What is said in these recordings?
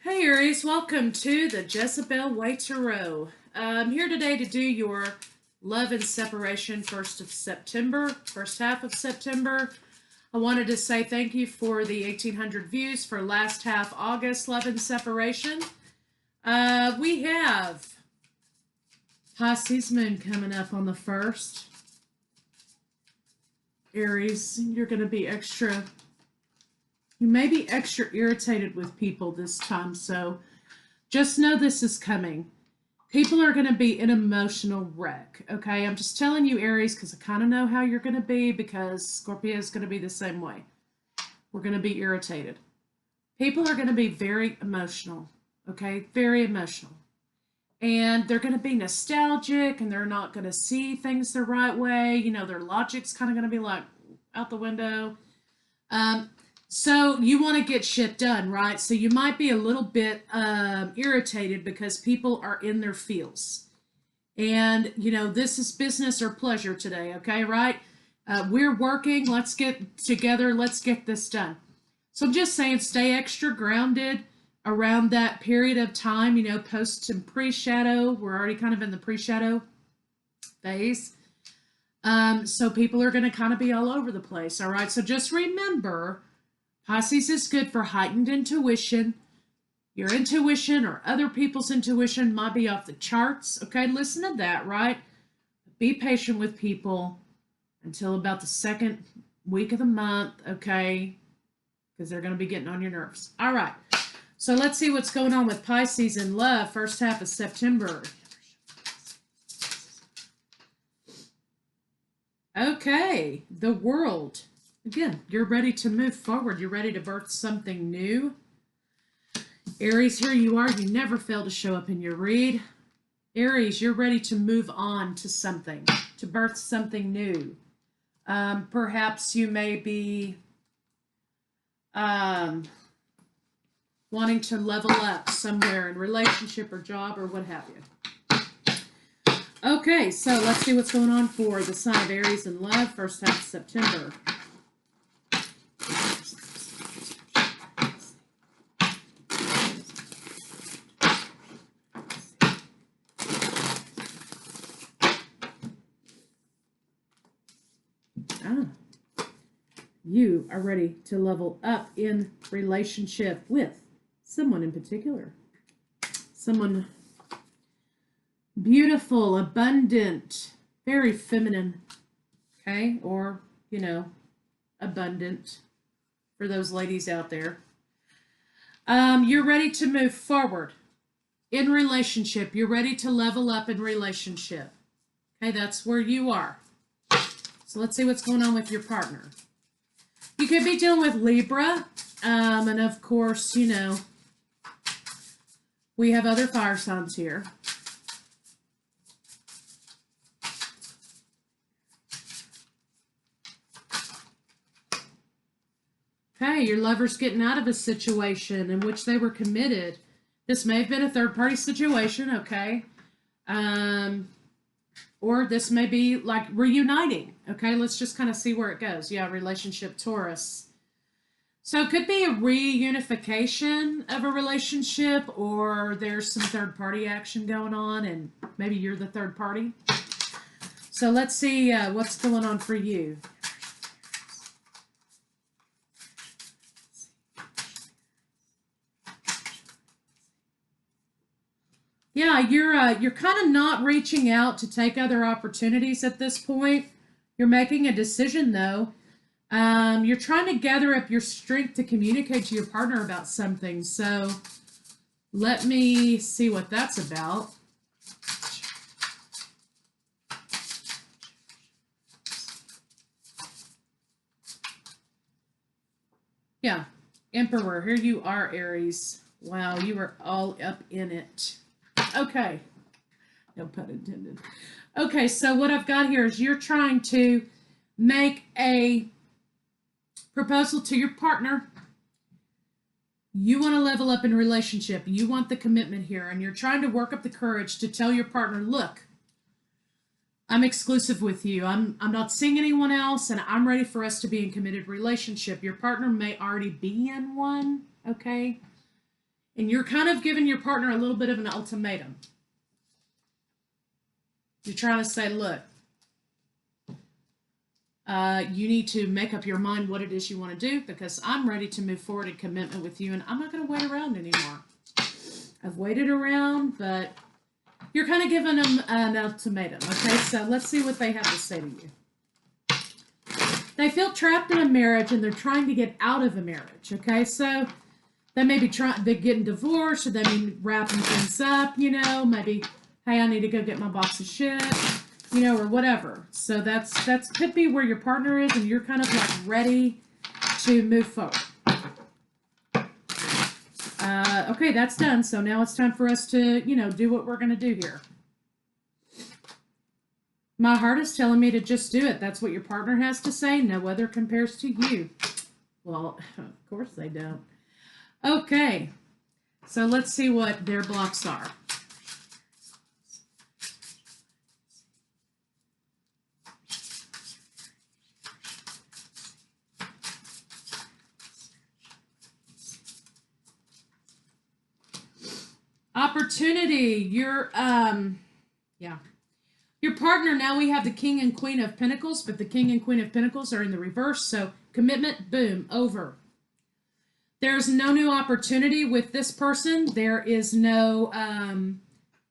Hey Aries, welcome to the Jezebel Way Tarot. I'm here today to do your love and separation first half of September. I wanted to say thank you for the 1,800 views for last half August love and separation. We have Pisces moon coming up on the 1st. Aries, you're going to be you may be extra irritated with people this time, so just know this is coming. People are going to be an emotional wreck, okay? I'm just telling you, Aries, because I kind of know how you're going to be, because Scorpio is going to be the same way. We're going to be irritated. People are going to be very emotional, okay? Very emotional. And they're going to be nostalgic, and they're not going to see things the right way. You know, their logic's kind of going to be like out the window. So you want to get shit done, right? So you might be a little bit irritated because people are in their feels. And, you know, this is business or pleasure today, okay, right? We're working. Let's get together. Let's get this done. So I'm just saying stay extra grounded around that period of time, you know, post and pre-shadow. We're already kind of in the pre-shadow phase. So people are going to kind of be all over the place, all right? So just remember, Pisces is good for heightened intuition. Your intuition or other people's intuition might be off the charts. Okay, listen to that, right? Be patient with people until about the second week of the month, okay? Because they're going to be getting on your nerves. All right, so let's see what's going on with Pisces in love, first half of September. Okay, the World. Again, you're ready to move forward. You're ready to birth something new. Aries, here you are. You never fail to show up in your read. Aries, you're ready to move on to something, to birth something new. Perhaps you may be wanting to level up somewhere in relationship or job or what have you. Okay, so let's see what's going on for the sign of Aries in love, first half of September. You are ready to level up in relationship with someone in particular. Someone beautiful, abundant, very feminine, okay? Or, you know, abundant for those ladies out there. You're ready to move forward in relationship. You're ready to level up in relationship. Okay, that's where you are. So let's see what's going on with your partner. You could be dealing with Libra, and of course, you know, we have other fire signs here. Okay, your lover's getting out of a situation in which they were committed. This may have been a third-party situation, okay? Or this may be like reuniting. Okay, let's just kind of see where it goes. Yeah, relationship Taurus. So it could be a reunification of a relationship, or there's some third party action going on, and maybe you're the third party. So let's see what's going on for you. Yeah, you're kind of not reaching out to take other opportunities at this point. You're making a decision though. You're trying to gather up your strength to communicate to your partner about something. So let me see what that's about. Yeah, Emperor, here you are, Aries. Wow, you are all up in it. Okay, no pun intended. Okay, so what I've got here is you're trying to make a proposal to your partner. You want to level up in a relationship. You want the commitment here, and you're trying to work up the courage to tell your partner, look, I'm exclusive with you. I'm not seeing anyone else, and I'm ready for us to be in committed relationship. Your partner may already be in one, okay? And you're kind of giving your partner a little bit of an ultimatum. You're trying to say, look, you need to make up your mind what it is you want to do, because I'm ready to move forward in commitment with you, and I'm not going to wait around anymore. I've waited around, but you're kind of giving them an ultimatum. Okay, so let's see what they have to say to you. They feel trapped in a marriage and they're trying to get out of a marriage. Okay, so they may be they're getting divorced, or they may be wrapping things up, you know, maybe, hey, I need to go get my box of shit, you know, or whatever. So that's could be where your partner is, and you're kind of like ready to move forward. Okay, that's done. So now it's time for us to, you know, do what we're going to do here. My heart is telling me to just do it. That's what your partner has to say. No other compares to you. Well, of course they don't. Okay, so let's see what their blocks are. Opportunity. Your partner, now we have the King and Queen of Pentacles, but the King and Queen of Pentacles are in the reverse. So commitment, boom, over. There's no new opportunity with this person. There is no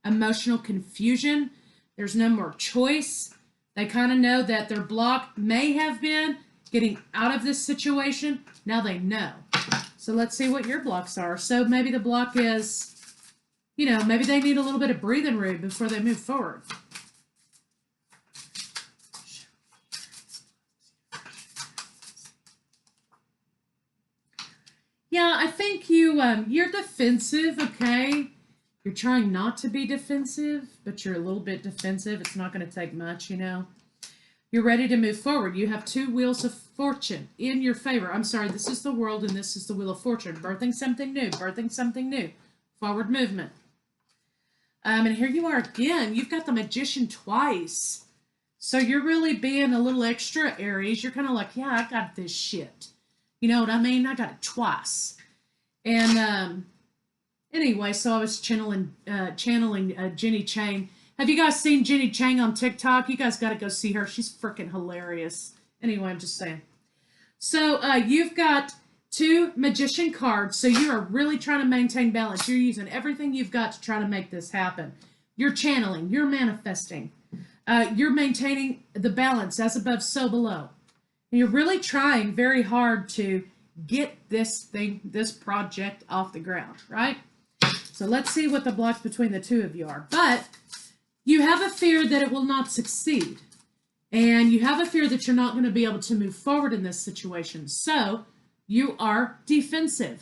emotional confusion. There's no more choice. They kind of know that their block may have been getting out of this situation. Now they know. So let's see what your blocks are. So maybe the block is, you know, maybe they need a little bit of breathing room before they move forward. Yeah, I think you're defensive, okay? You're trying not to be defensive, but you're a little bit defensive. It's not going to take much, you know. You're ready to move forward. You have two wheels of fortune in your favor. I'm sorry, this is the world and this is the wheel of fortune. Birthing something new, birthing something new. Forward movement. And here you are again. You've got the Magician twice. So you're really being a little extra, Aries. You're kind of like, yeah, I got this shit. You know what I mean? I got it twice. And anyway, so I was channeling Jenny Chang. Have you guys seen Jenny Chang on TikTok? You guys got to go see her. She's freaking hilarious. Anyway, I'm just saying. So you've got two Magician cards. So you are really trying to maintain balance. You're using everything you've got to try to make this happen. You're channeling. You're manifesting. You're maintaining the balance as above, so below. And you're really trying very hard to get this project off the ground, right? So let's see what the blocks between the two of you are. But you have a fear that it will not succeed. And you have a fear that you're not going to be able to move forward in this situation. So you are defensive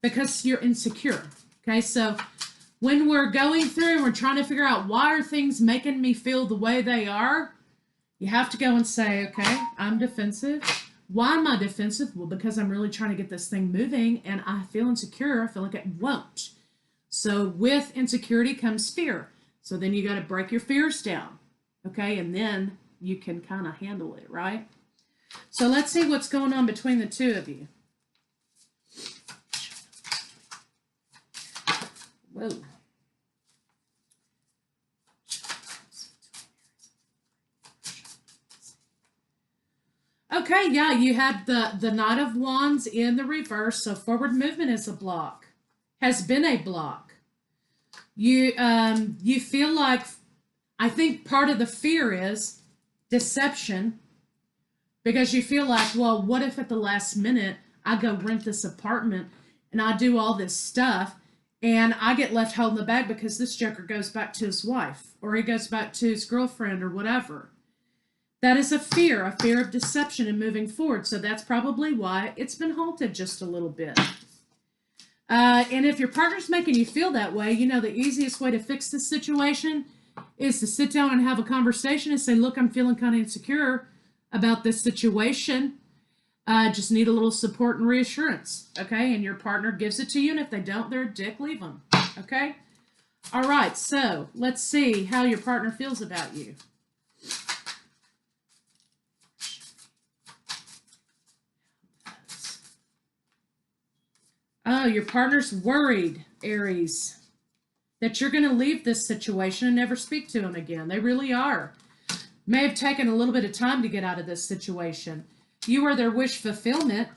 because you're insecure. Okay, so when we're going through and we're trying to figure out why are things making me feel the way they are, you have to go and say, okay, I'm defensive. Why am I defensive? Well, because I'm really trying to get this thing moving and I feel insecure. I feel like it won't. So with insecurity comes fear. So then you got to break your fears down. Okay, and then you can kind of handle it, right? So let's see what's going on between the two of you. Whoa. Okay, yeah, you had the Knight of Wands in the reverse, so forward movement is a block, has been a block. You feel like, I think part of the fear is deception, because you feel like, well, what if at the last minute I go rent this apartment and I do all this stuff and I get left holding the bag because this joker goes back to his wife or he goes back to his girlfriend or whatever. That is a fear of deception and moving forward. So that's probably why it's been halted just a little bit. And if your partner's making you feel that way, you know, the easiest way to fix this situation is to sit down and have a conversation and say, look, I'm feeling kind of insecure about this situation. Just need a little support and reassurance. Okay. And your partner gives it to you. And if they don't, they're a dick, leave them. Okay. All right. So let's see how your partner feels about you. Oh, your partner's worried, Aries, that you're going to leave this situation and never speak to him again. They really are. May have taken a little bit of time to get out of this situation. You are their wish fulfillment,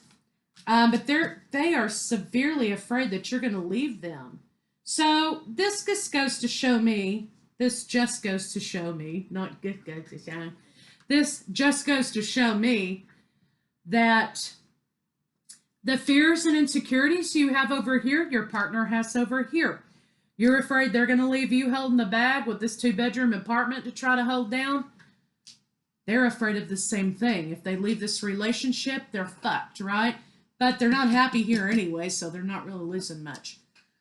but they are severely afraid that you're going to leave them. So this just goes to show me. This just goes to show me, not good goes to show. This just goes to show me that the fears and insecurities you have over here, your partner has over here. You're afraid they're going to leave you holding the bag with this 2-bedroom apartment to try to hold down. They're afraid of the same thing. If they leave this relationship, they're fucked, right? But they're not happy here anyway, so they're not really losing much.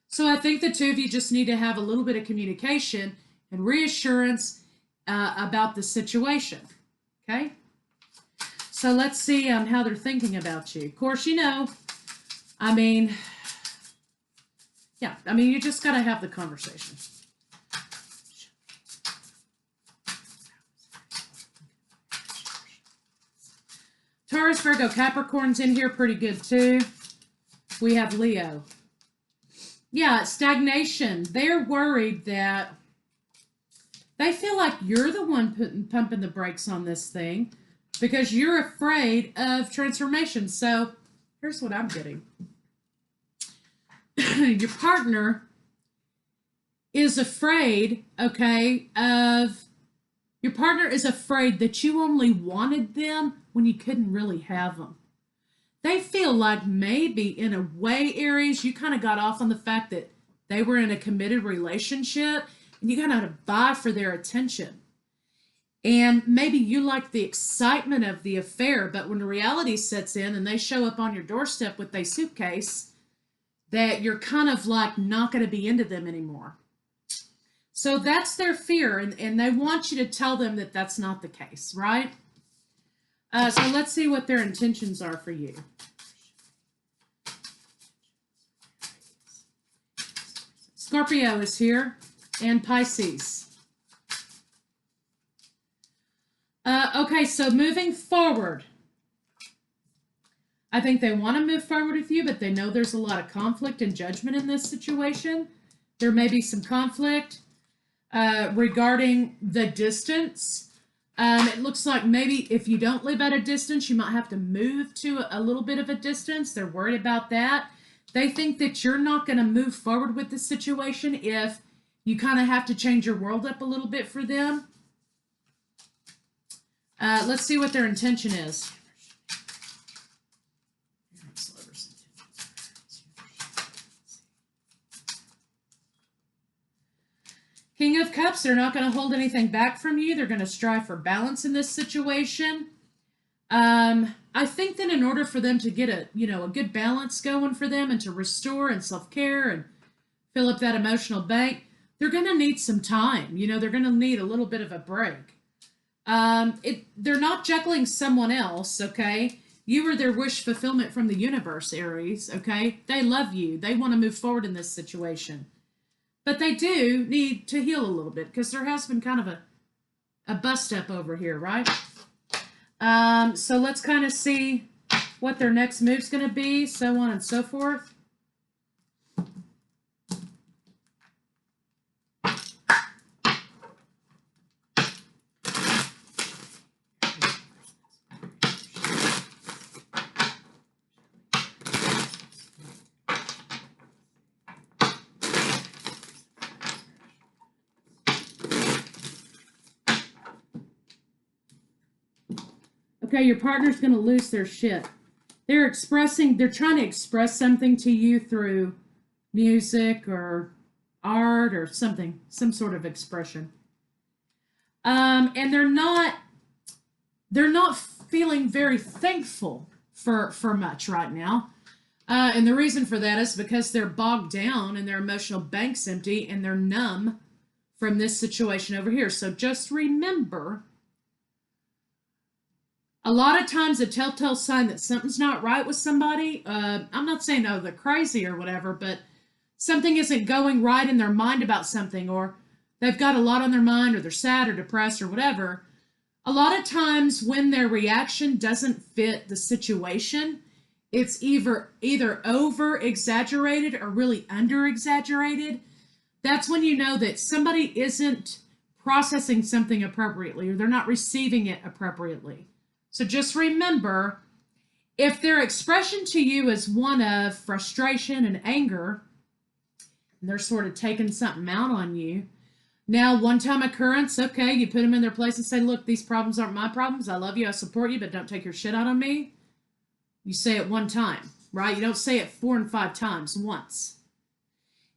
So I think the two of you just need to have a little bit of communication and reassurance about the situation, okay? So let's see how they're thinking about you. Of course, you know, you just got to have the conversation. Taurus, Virgo, Capricorn's in here pretty good too. We have Leo. Yeah, stagnation. They're worried that they feel like you're the one pumping the brakes on this thing because you're afraid of transformation. So here's what I'm getting. Your partner is afraid, okay, your partner is afraid that you only wanted them when you couldn't really have them. They feel like maybe in a way, Aries, you kind of got off on the fact that they were in a committed relationship and you got to vie for their attention. And maybe you like the excitement of the affair, but when the reality sets in and they show up on your doorstep with a suitcase, that you're kind of like not going to be into them anymore. So that's their fear, and they want you to tell them that that's not the case, right? So let's see what their intentions are for you. Scorpio is here, and Pisces. Okay, so moving forward, I think they want to move forward with you, but they know there's a lot of conflict and judgment in this situation. There may be some conflict regarding the distance. It looks like maybe if you don't live at a distance, you might have to move to a little bit of a distance. They're worried about that. They think that you're not going to move forward with the situation if you kind of have to change your world up a little bit for them. Let's see what their intention is. King of Cups, they're not going to hold anything back from you. They're going to strive for balance in this situation. I think that in order for them to get a good balance going for them and to restore and self-care and fill up that emotional bank, they're going to need some time. They're going to need a little bit of a break. They're not juggling someone else, okay? You are their wish fulfillment from the universe, Aries, okay? They love you. They want to move forward in this situation. But they do need to heal a little bit because there has been kind of a bust up over here, right? So let's kind of see what their next move's going to be, so on and so forth. Okay, your partner's going to lose their shit. They're trying to express something to you through music or art or something, some sort of expression. And they're not feeling very thankful for much right now. And the reason for that is because they're bogged down and their emotional bank's empty and they're numb from this situation over here. So just remember, a lot of times a telltale sign that something's not right with somebody, I'm not saying, oh, they're crazy or whatever, but something isn't going right in their mind about something, or they've got a lot on their mind, or they're sad or depressed or whatever. A lot of times when their reaction doesn't fit the situation, It's either over exaggerated or really under exaggerated. That's when you know that somebody isn't processing something appropriately or they're not receiving it appropriately. So just remember, if their expression to you is one of frustration and anger, and they're sort of taking something out on you, now, one-time occurrence, okay, you put them in their place and say, look, these problems aren't my problems. I love you, I support you, but don't take your shit out on me. You say it one time, right? You don't say it 4 and 5 times, once.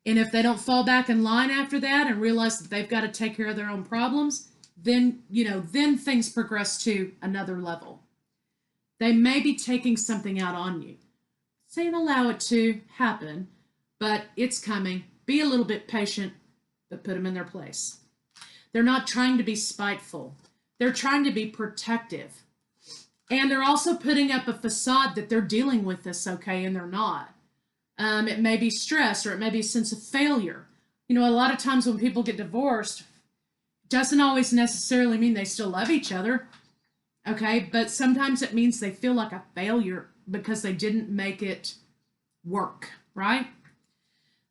And if they don't fall back in line after that and realize that they've got to take care of their own problems, then, then things progress to another level. They may be taking something out on you. Say and allow it to happen, but it's coming. Be a little bit patient, but put them in their place. They're not trying to be spiteful. They're trying to be protective. And they're also putting up a facade that they're dealing with this okay, and they're not. It may be stress, or it may be a sense of failure. A lot of times when people get divorced, doesn't always necessarily mean they still love each other, okay? But sometimes it means they feel like a failure because they didn't make it work, right?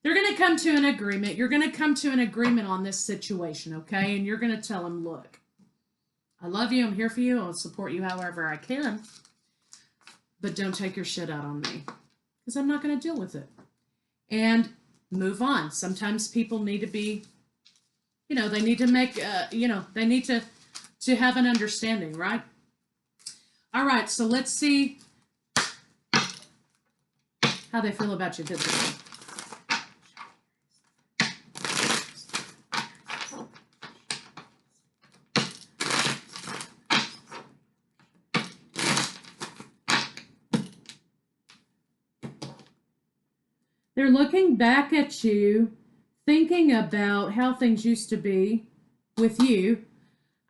They're going to come to an agreement. You're going to come to an agreement on this situation, okay? And you're going to tell them, look, I love you. I'm here for you. I'll support you however I can. But don't take your shit out on me because I'm not going to deal with it. And move on. Sometimes people need to be, they need to make, they need to have an understanding, right? All right, so let's see how they feel about you physically. They're looking back at you, thinking about how things used to be with you.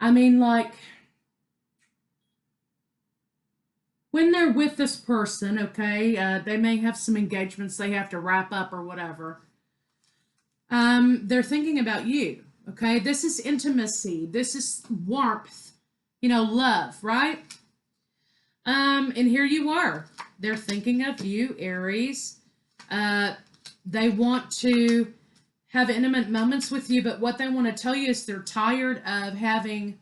I mean, like, when they're with this person, okay, they may have some engagements they have to wrap up or whatever. They're thinking about you, okay? This is intimacy. This is warmth, love, right? And here you are. They're thinking of you, Aries. They want to have intimate moments with you, but what they want to tell you is they're tired of having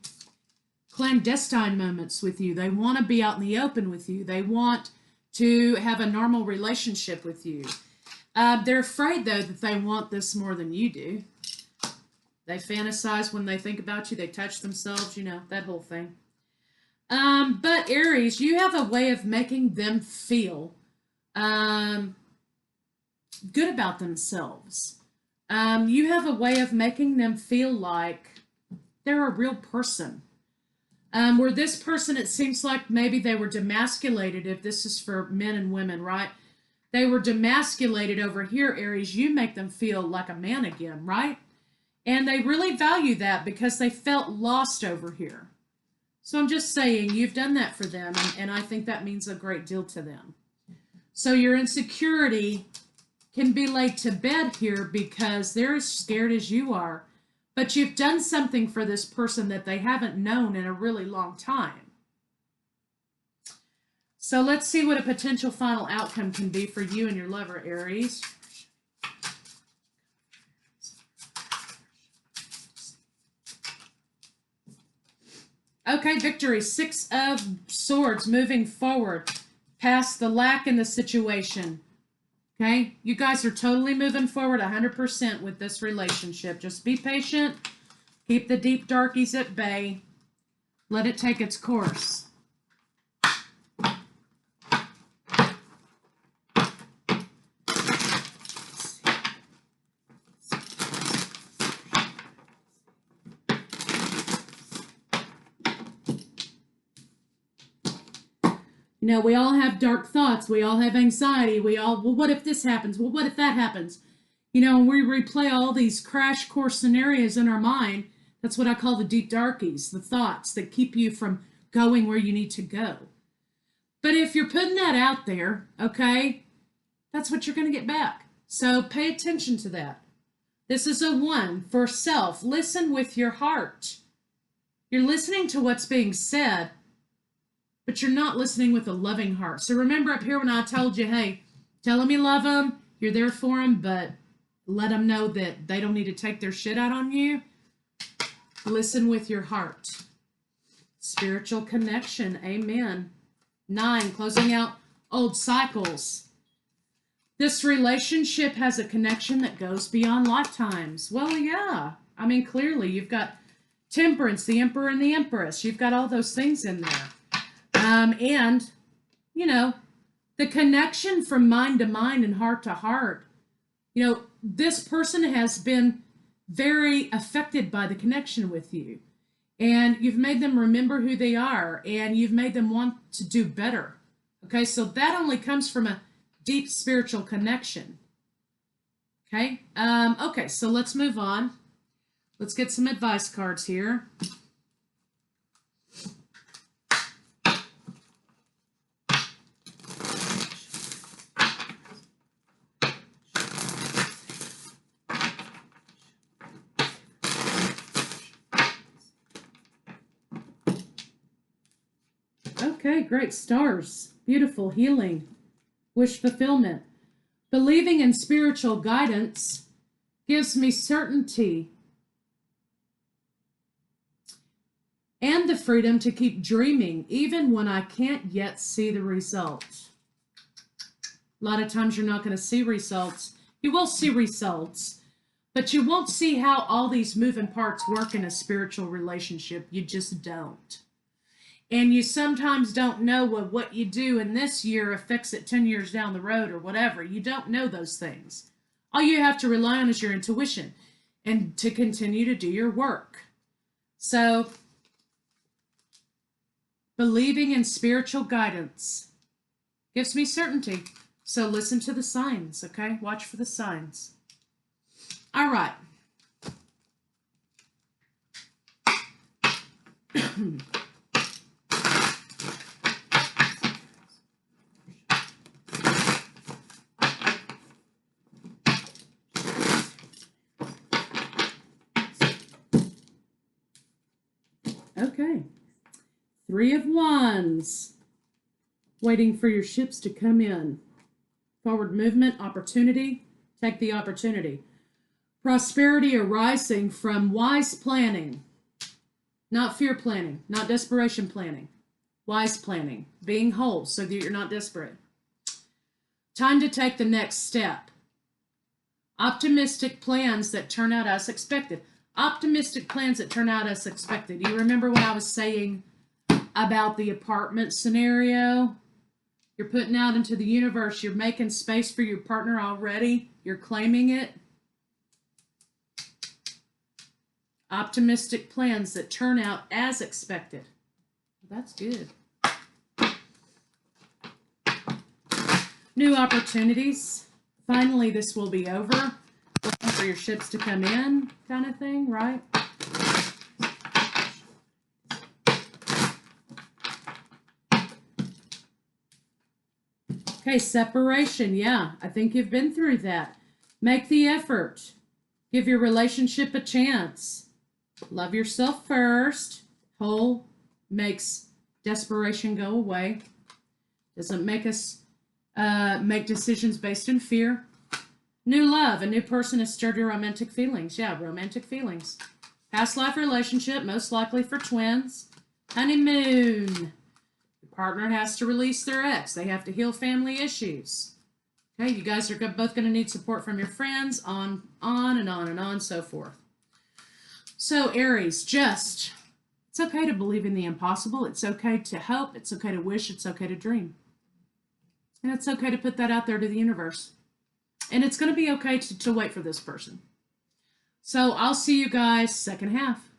clandestine moments with you. They want to be out in the open with you. They want to have a normal relationship with you. They're afraid, though, that they want this more than you do. They fantasize when they think about you. They touch themselves, that whole thing. But Aries, you have a way of making them feel good about themselves. You have a way of making them feel like they're a real person. Where this person, it seems like maybe they were demasculated, if this is for men and women, right? They were demasculated over here, Aries. You make them feel like a man again, right? And they really value that because they felt lost over here. So I'm just saying, you've done that for them, and I think that means a great deal to them. So your insecurity can be laid to bed here because they're as scared as you are. But you've done something for this person that they haven't known in a really long time. So let's see what a potential final outcome can be for you and your lover, Aries. Okay, victory. 6 of Swords, moving forward past the lack in the situation. Okay, you guys are totally moving forward 100% with this relationship. Just be patient. Keep the deep darkies at bay. Let it take its course. We all have dark thoughts. We all have anxiety. Well, what if this happens? Well, what if that happens? And we replay all these crash course scenarios in our mind. That's what I call the deep darkies, the thoughts that keep you from going where you need to go. But if you're putting that out there, okay, that's what you're going to get back. So pay attention to that. This is a 1 for self. Listen with your heart. You're listening to what's being said. but you're not listening with a loving heart. So remember up here when I told you, hey, tell them you love them, you're there for them, but let them know that they don't need to take their shit out on you. Listen with your heart. Spiritual connection. Amen. 9, closing out old cycles. This relationship has a connection that goes beyond lifetimes. Well, yeah. I mean, clearly, you've got Temperance, the Emperor and the Empress. You've got all those things in there. And, you know, the connection from mind to mind and heart to heart. You know, this person has been very affected by the connection with you. And you've made them remember who they are. And you've made them want to do better. Okay, so that only comes from a deep spiritual connection. Okay, okay, so let's move on. Let's get some advice cards here. Okay, great. Stars. Beautiful. Healing. Wish fulfillment. Believing in spiritual guidance gives me certainty and the freedom to keep dreaming even when I can't yet see the results. A lot of times you're not going to see results. You will see results, but you won't see how all these moving parts work in a spiritual relationship. You just don't. And you sometimes don't know what you do in this year affects it 10 years down the road or whatever. You don't know those things. All you have to rely on is your intuition and to continue to do your work. So, believing in spiritual guidance gives me certainty. So listen to the signs, okay? Watch for the signs. All right. Okay. 3 of Wands. Waiting for your ships to come in. Forward movement, opportunity. Take the opportunity. Prosperity arising from wise planning. Not fear planning, not desperation planning. Wise planning. Being whole so that you're not desperate. Time to take the next step. Optimistic plans that turn out as expected. Optimistic plans that turn out as expected. You remember what I was saying about the apartment scenario? You're putting out into the universe. You're making space for your partner already. You're claiming it. Optimistic plans that turn out as expected. That's good. New opportunities. Finally, this will be over. Looking for your ships to come in, kind of thing, right? Okay, separation. Yeah, I think you've been through that. Make the effort. Give your relationship a chance. Love yourself first. Whole makes desperation go away. Doesn't make us make decisions based in fear. New love. A new person has stirred your romantic feelings. Yeah, romantic feelings. Past life relationship, most likely for twins. Honeymoon. Your partner has to release their ex. They have to heal family issues. Okay, you guys are both going to need support from your friends, on and on and on, so forth. So, Aries, it's okay to believe in the impossible. It's okay to hope. It's okay to wish. It's okay to dream. And it's okay to put that out there to the universe. And it's going to be okay to wait for this person. So, I'll see you guys second half.